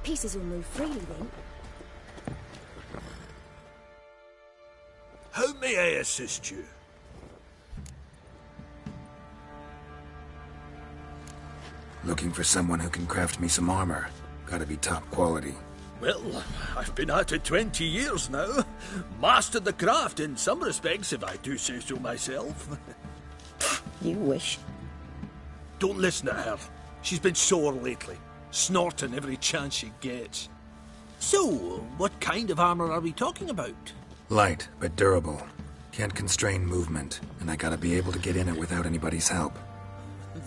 Pieces will move freely then. How may I assist you? Looking for someone who can craft me some armor. Gotta be top quality. Well, I've been at it 20 years now. Mastered the craft in some respects, if I do say so myself. You wish. Don't listen to her. She's been sore lately, snorting every chance she gets. So, what kind of armor are we talking about? Light, but durable. Can't constrain movement, and I gotta be able to get in it without anybody's help.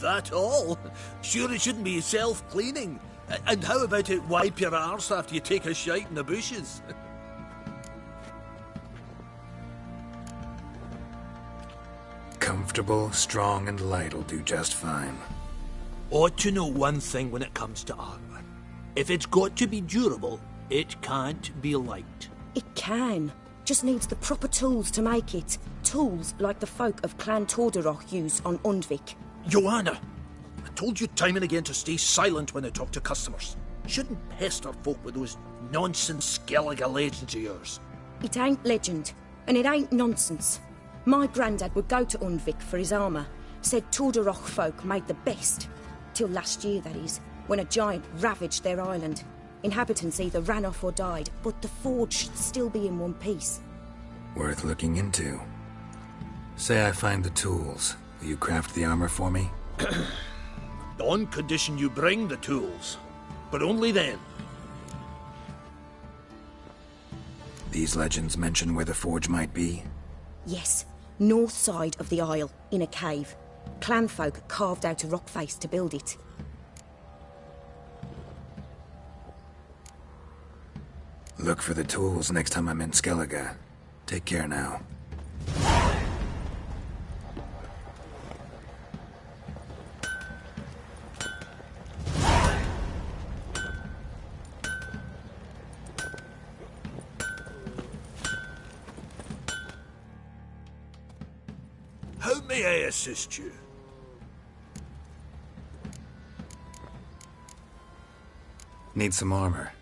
That all? Sure it shouldn't be self-cleaning. And how about it wipe your arse after you take a shite in the bushes? Comfortable, strong, and light'll do just fine. Ought to know one thing when it comes to armor. If it's got to be durable, it can't be light. It can. Just needs the proper tools to make it. Tools like the folk of Clan Torderoch use on Undvik. Joanna, I told you time and again to stay silent when I talk to customers. Shouldn't pester folk with those nonsense Skellige legends of yours. It ain't legend, and it ain't nonsense. My grandad would go to Undvik for his armour. Said Torderoch folk made the best. Till last year, that is, when a giant ravaged their island. Inhabitants either ran off or died, but the forge should still be in one piece. Worth looking into. Say I find the tools. Will you craft the armor for me? On condition you bring the tools. But only then. These legends mention where the forge might be? Yes, north side of the isle, in a cave. Clanfolk carved out a rock face to build it. Look for the tools next time I'm in Skellige. Take care now. How may I assist you? Need some armor.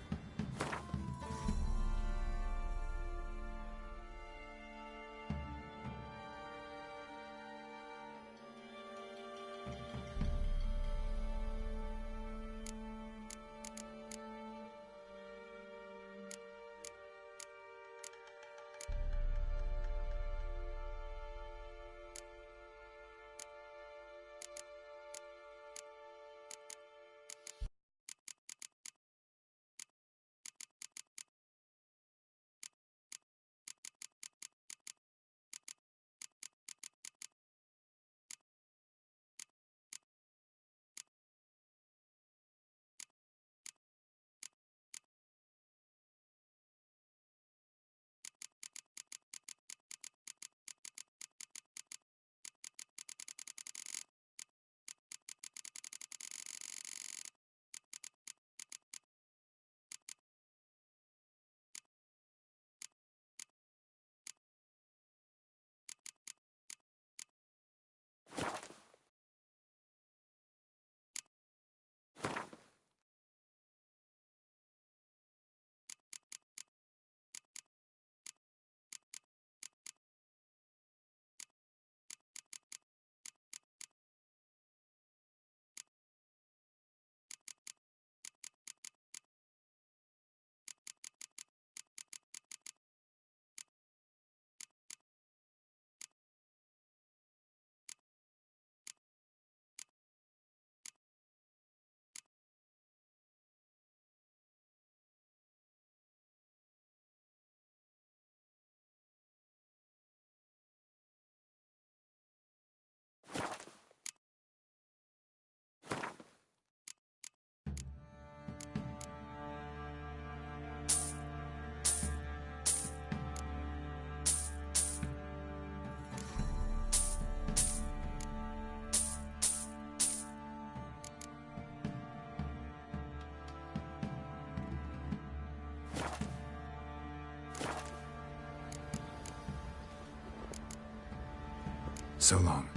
So long.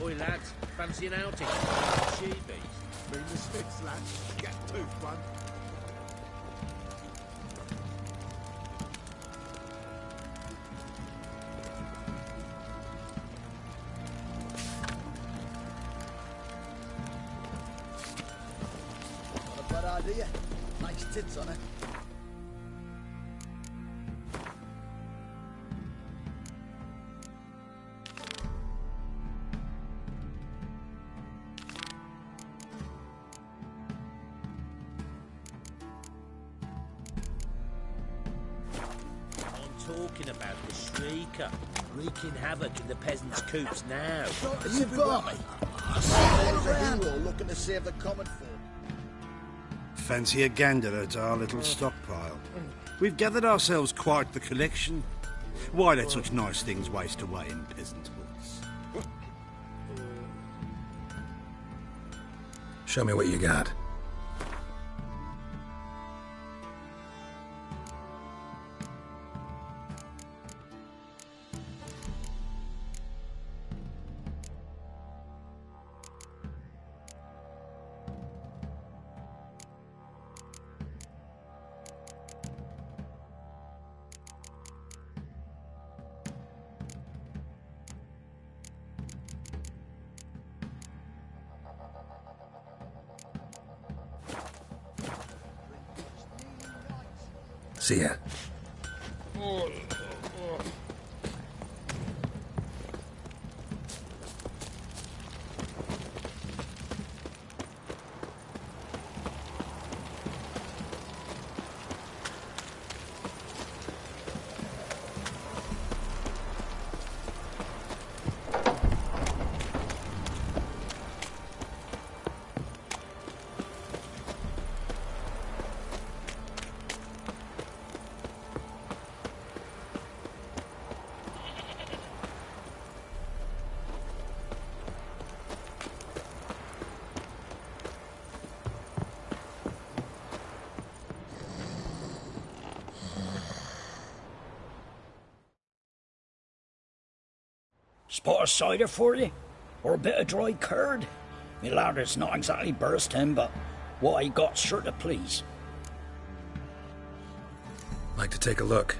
Oi, lads, fancy an outing? Sheebies. Bring the sticks, lad. Get toothed one. Not a bad idea. Nice tits on it. Talking about the streaker, wreaking havoc in the peasants' coops now. You buy? All around all looking to save the common folk. Fancy a gander at our little stockpile. We've gathered ourselves quite the collection. Why let such nice things waste away in peasant huts? Show me what you got. See ya. Spot of cider for you? Or a bit of dry curd? Me lad, it's not exactly bursting, but what I got's sure to please. Like to take a look.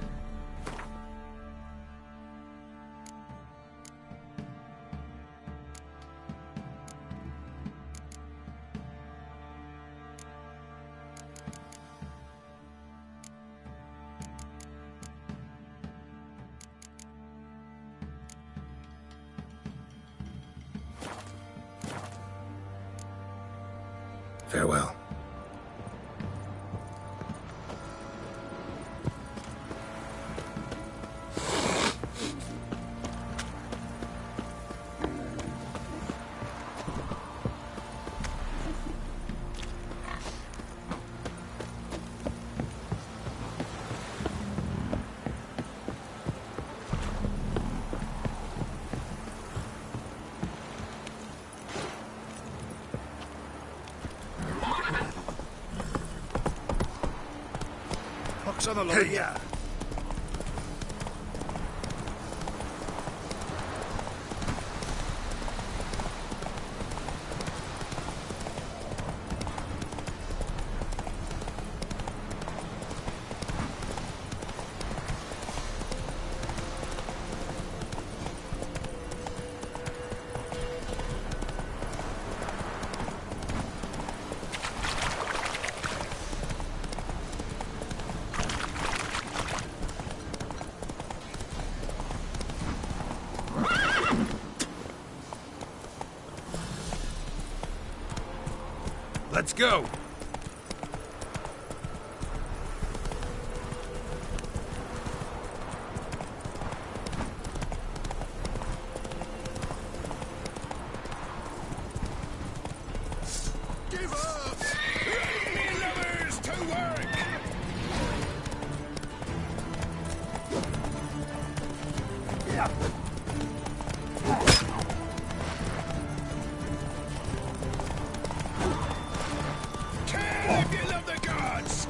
Farewell. On the line. Yeah. Let's go! Give up! Let me lovers to work! Kill if you love the gods!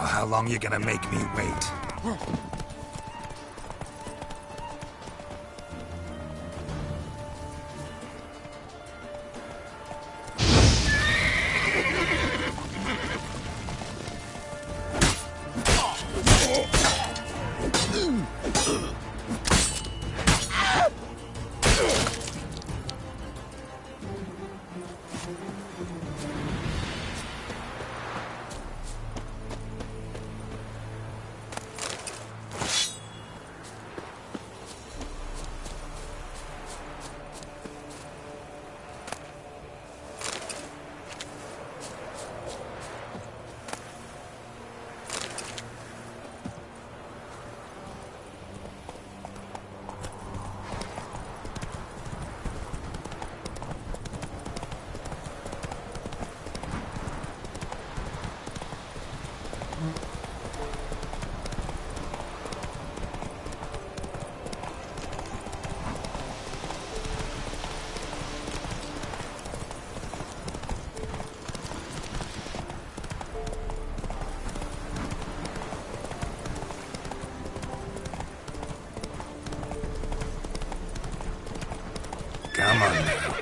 how long you gonna make me wait? Come on now.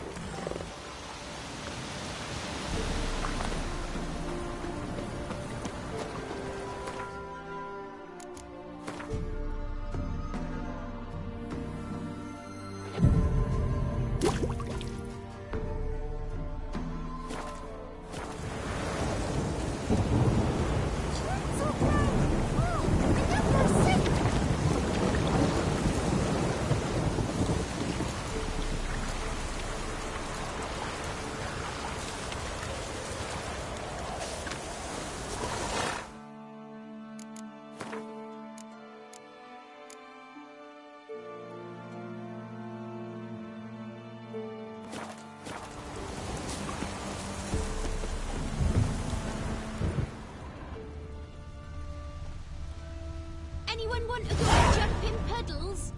Anyone want to go and jump in puddles?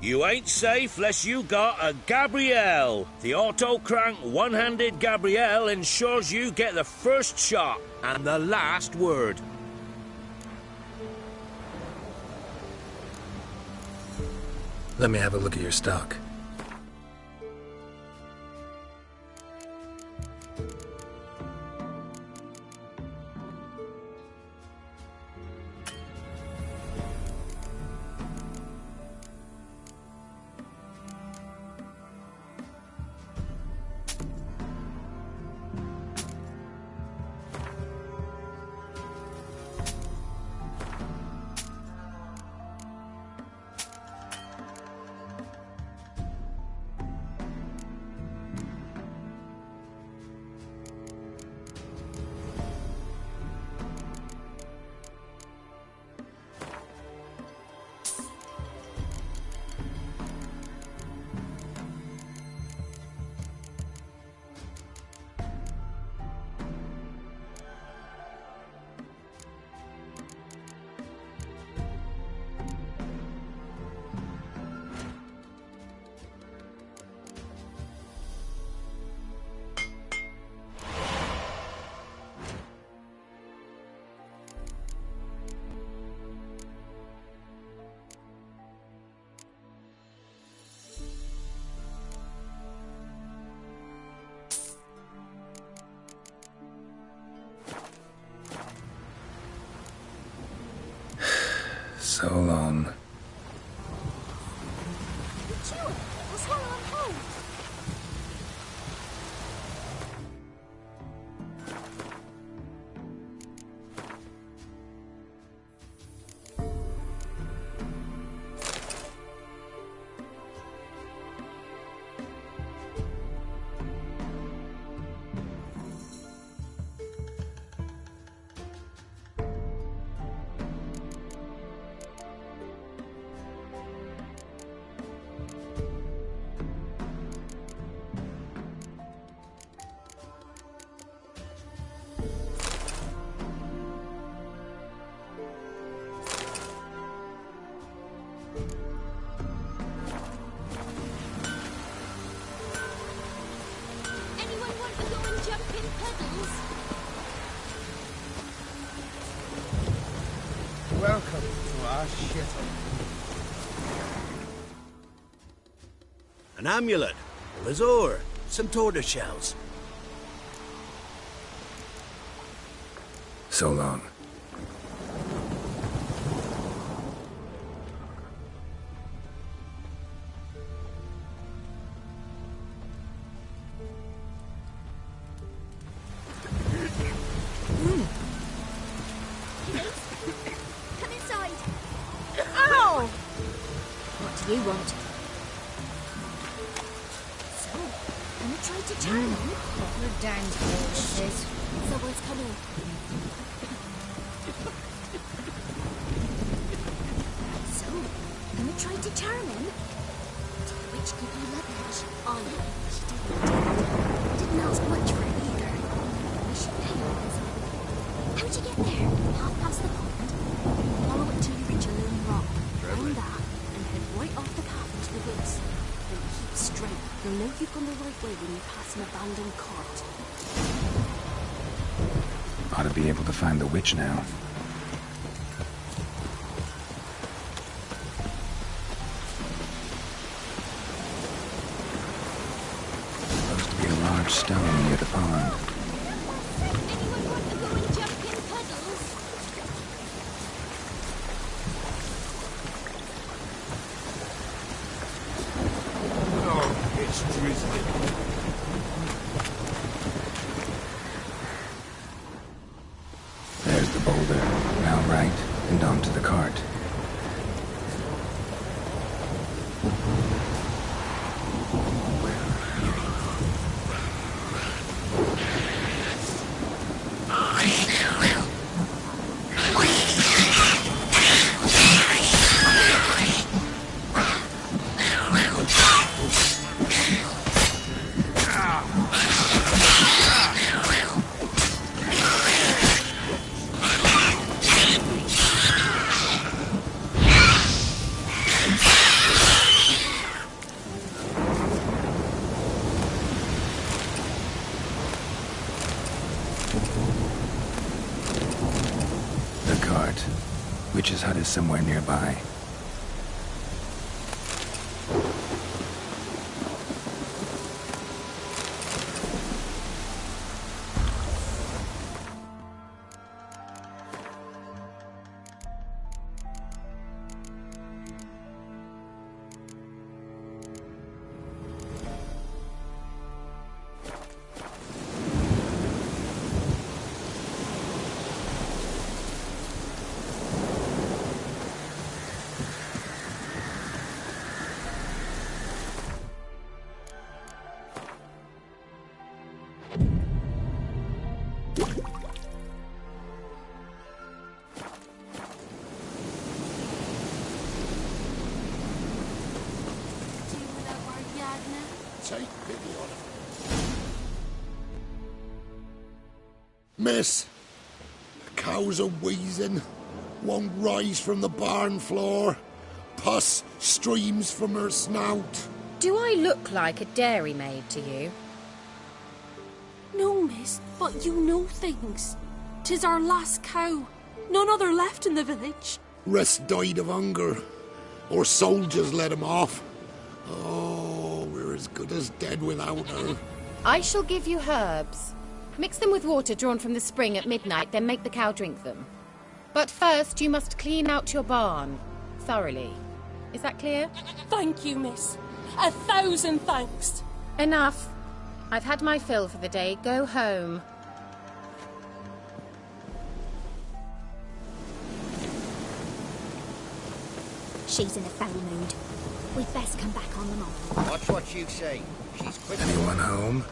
You ain't safe less you got a Gabrielle. The auto-crank one-handed Gabrielle ensures you get the first shot and the last word. Let me have a look at your stock. So long. Chew it. We'll swallow them whole. Welcome to our shithole. An amulet, a lazur, some tortoise shells. So long. Come inside. Ow! What do you want? So, gonna try to charm him? We're down to all this is. Someone's coming. So, gonna try to charm him? Did the witch give you luggage? Oh, no, she didn't. Didn't ask much for it either. We should pay her a visit. How'd you get there? Half past the pond? Follow it till you reach a lone rock. Round that, and head right off the path into the woods. Then keep straight. You'll know you've gone the right way when you pass an abandoned cart. Ought to be able to find the witch now. Supposed to be a large stone near the pond. Anyone want to go and jump in puddles? Oh, it's drizzling. There's the boulder. Now right, and onto the cart. The cart. Witch's hut is somewhere nearby. Take pity on him. Miss, the cows are wheezing, won't rise from the barn floor. Pus streams from her snout. Do I look like a dairymaid to you? No, miss, but you know things. 'Tis our last cow. None other left in the village. Rest died of hunger, or soldiers let him off. Oh, we're as good as dead without her. I shall give you herbs. Mix them with water drawn from the spring at midnight, then make the cow drink them. But first, you must clean out your barn. Thoroughly. Is that clear? Thank you, miss. 1,000 thanks. Enough. I've had my fill for the day. Go home. She's in a foul mood. We'd best come back on them all. Watch what you say. She's quick. Anyone home?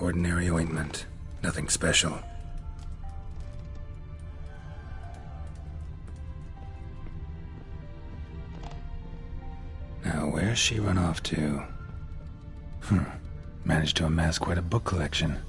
Ordinary ointment. Nothing special. Now, where's she run off to? Managed to amass quite a book collection.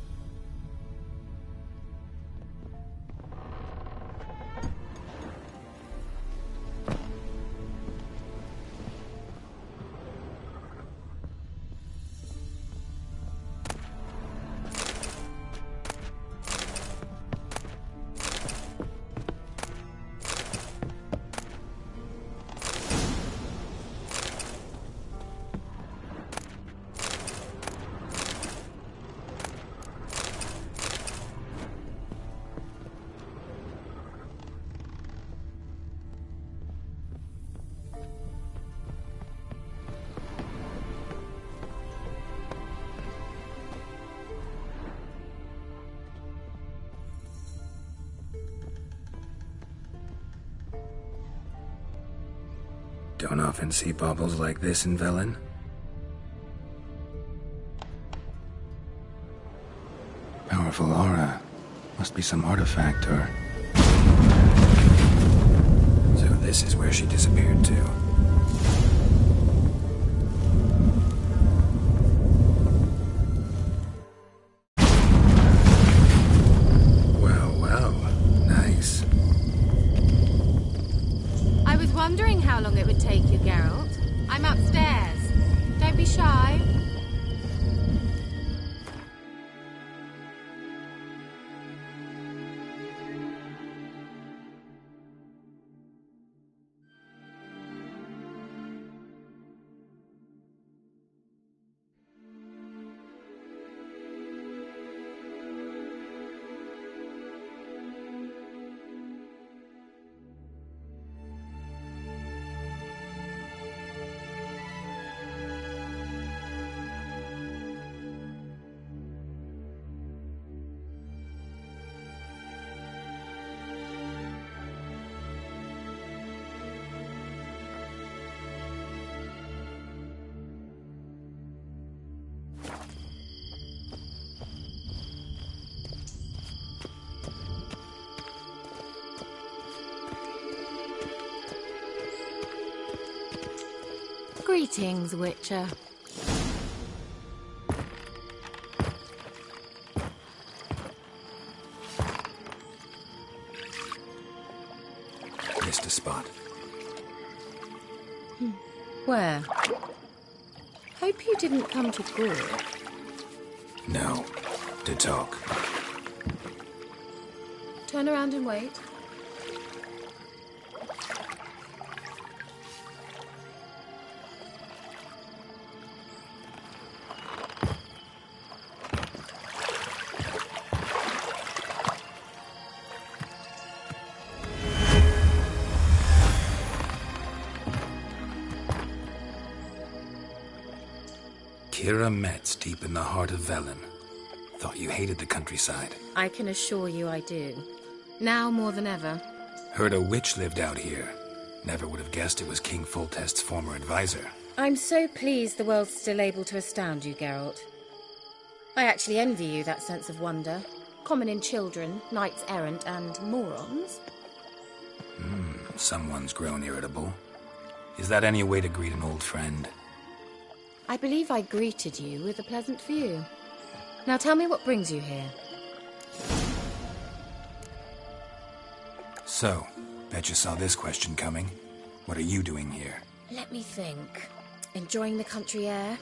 Don't often see baubles like this in Velen. Powerful aura. Must be some artifact or... So this is where she disappeared to. Well, nice. I was wondering how long it would take you, Geralt. I'm upstairs. Don't be shy. Greetings, Witcher. Missed a spot. Where? Hope you didn't come to Gore. No. To talk. Turn around and wait. Kira Metz, deep in the heart of Velen. Thought you hated the countryside. I can assure you I do. Now more than ever. Heard a witch lived out here. Never would have guessed it was King Foltest's former advisor. I'm so pleased the world's still able to astound you, Geralt. I actually envy you that sense of wonder. Common in children, knights errant, and morons. Someone's grown irritable. Is that any way to greet an old friend? I believe I greeted you with a pleasant view. Now tell me what brings you here. So, bet you saw this question coming. What are you doing here? Let me think. Enjoying the country air?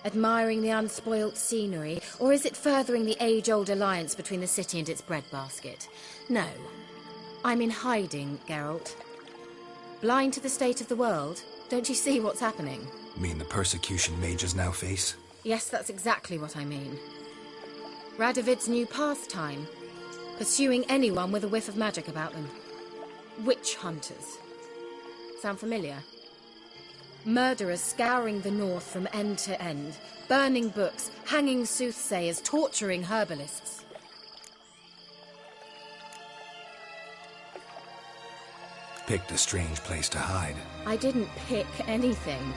Admiring the unspoilt scenery? Or is it furthering the age-old alliance between the city and its breadbasket? No. I'm in hiding, Geralt. Blind to the state of the world? Don't you see what's happening? Mean the persecution mages now face? Yes, that's exactly what I mean. Radovid's new pastime. Pursuing anyone with a whiff of magic about them. Witch hunters. Sound familiar? Murderers scouring the north from end to end. Burning books, hanging soothsayers, torturing herbalists. Picked a strange place to hide. I didn't pick anything.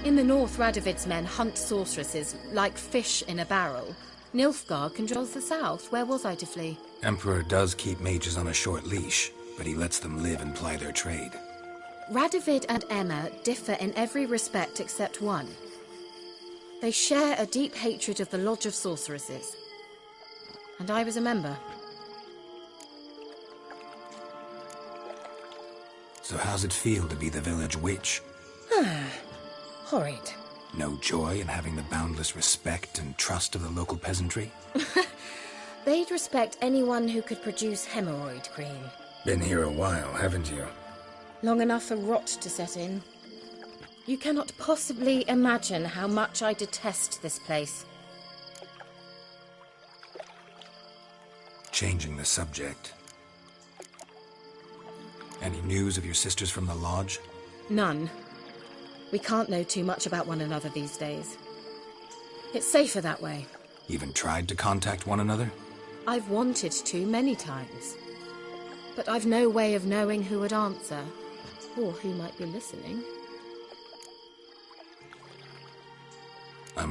In the north, Radovid's men hunt sorceresses like fish in a barrel. Nilfgaard controls the south. Where was I to flee? Emperor does keep mages on a short leash, but he lets them live and ply their trade. Radovid and Emma differ in every respect except one. They share a deep hatred of the Lodge of Sorceresses. And I was a member. So how's it feel to be the village witch? Horrid. No joy in having the boundless respect and trust of the local peasantry? They'd respect anyone who could produce hemorrhoid cream. Been here a while, haven't you? Long enough for rot to set in. You cannot possibly imagine how much I detest this place. Changing the subject. Any news of your sisters from the lodge? None. We can't know too much about one another these days. It's safer that way. Even tried to contact one another? I've wanted to many times. But I've no way of knowing who would answer, or who might be listening.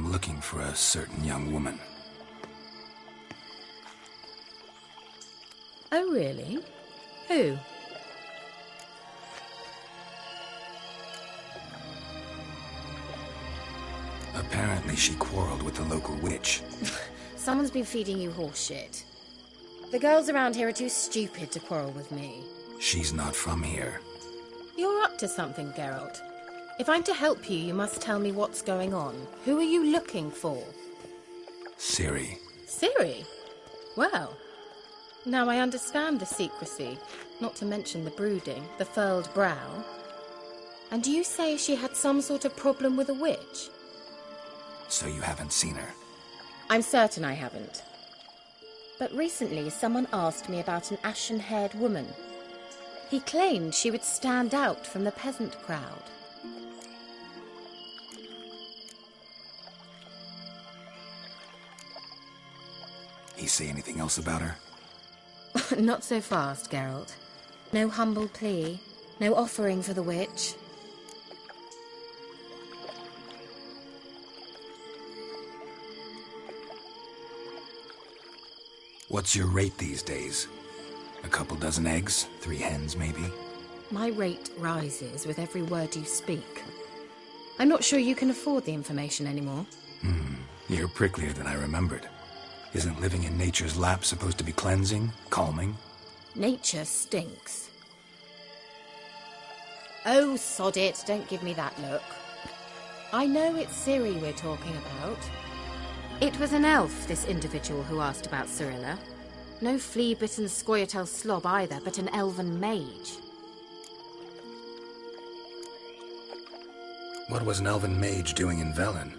I'm looking for a certain young woman. Oh, really? Who? Apparently she quarreled with the local witch. Someone's been feeding you horse shit. The girls around here are too stupid to quarrel with me. She's not from here. You're up to something, Geralt. If I'm to help you, you must tell me what's going on. Who are you looking for? Ciri. Ciri? Well, now I understand the secrecy, not to mention the brooding, the furled brow. And do you say she had some sort of problem with a witch? So you haven't seen her? I'm certain I haven't. But recently someone asked me about an ashen-haired woman. He claimed she would stand out from the peasant crowd. He say anything else about her? Not so fast, Geralt. No humble plea, no offering for the witch. What's your rate these days? A couple dozen eggs? 3 hens, maybe? My rate rises with every word you speak. I'm not sure you can afford the information anymore. You're pricklier than I remembered. Isn't living in nature's lap supposed to be cleansing, calming? Nature stinks. Oh, sod it, don't give me that look. I know it's Ciri we're talking about. It was an elf, this individual who asked about Cirilla. No flea-bitten Scoia'tael slob either, but an elven mage. What was an elven mage doing in Velen?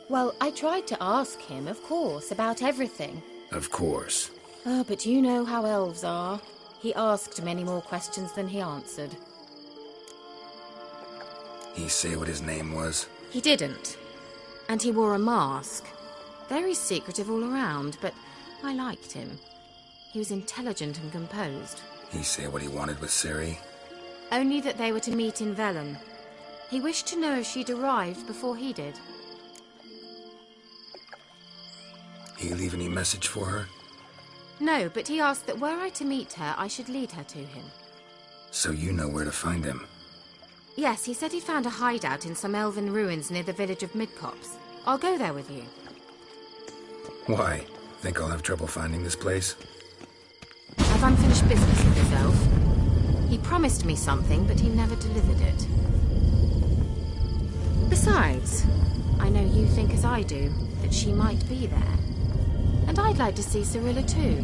Well, I tried to ask him, of course, about everything. Of course. Oh, but you know how elves are. He asked many more questions than he answered. He say what his name was? He didn't. And he wore a mask. Very secretive all around, but I liked him. He was intelligent and composed. He say what he wanted with Ciri? Only that they were to meet in Velen. He wished to know if she'd arrived before he did. He leave any message for her? No, but he asked that were I to meet her, I should lead her to him. So you know where to find him? Yes, he said he found a hideout in some elven ruins near the village of Midcopse. I'll go there with you. Why? Think I'll have trouble finding this place? I've unfinished business with this elf. He promised me something, but he never delivered it. Besides, I know you think as I do, that she might be there. And I'd like to see Cirilla too.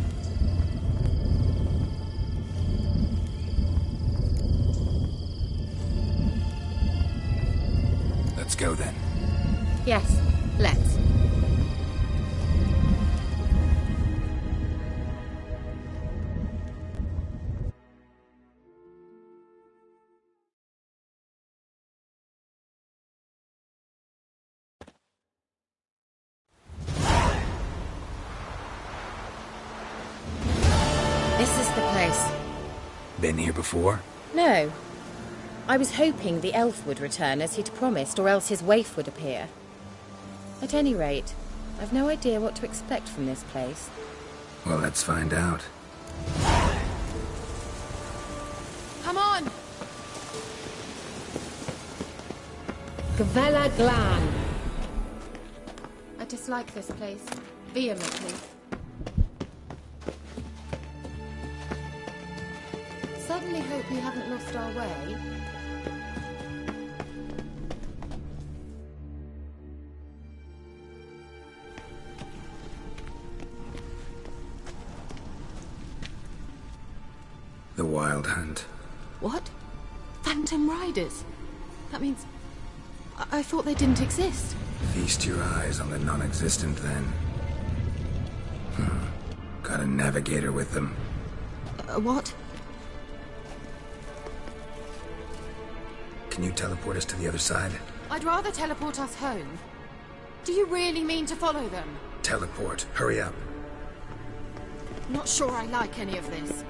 Let's go then. Yes, let's. This is the place. Been here before? No. I was hoping the elf would return as he'd promised, or else his waif would appear. At any rate, I've no idea what to expect from this place. Well, let's find out. Come on! Gavella Glan. I dislike this place vehemently. Certainly hope we haven't lost our way. The Wild Hunt. What? Phantom Riders? That means... I thought they didn't exist. Feast your eyes on the non-existent, then. Got a navigator with them. What? Can you teleport us to the other side? I'd rather teleport us home. Do you really mean to follow them? Teleport. Hurry up. Not sure I like any of this.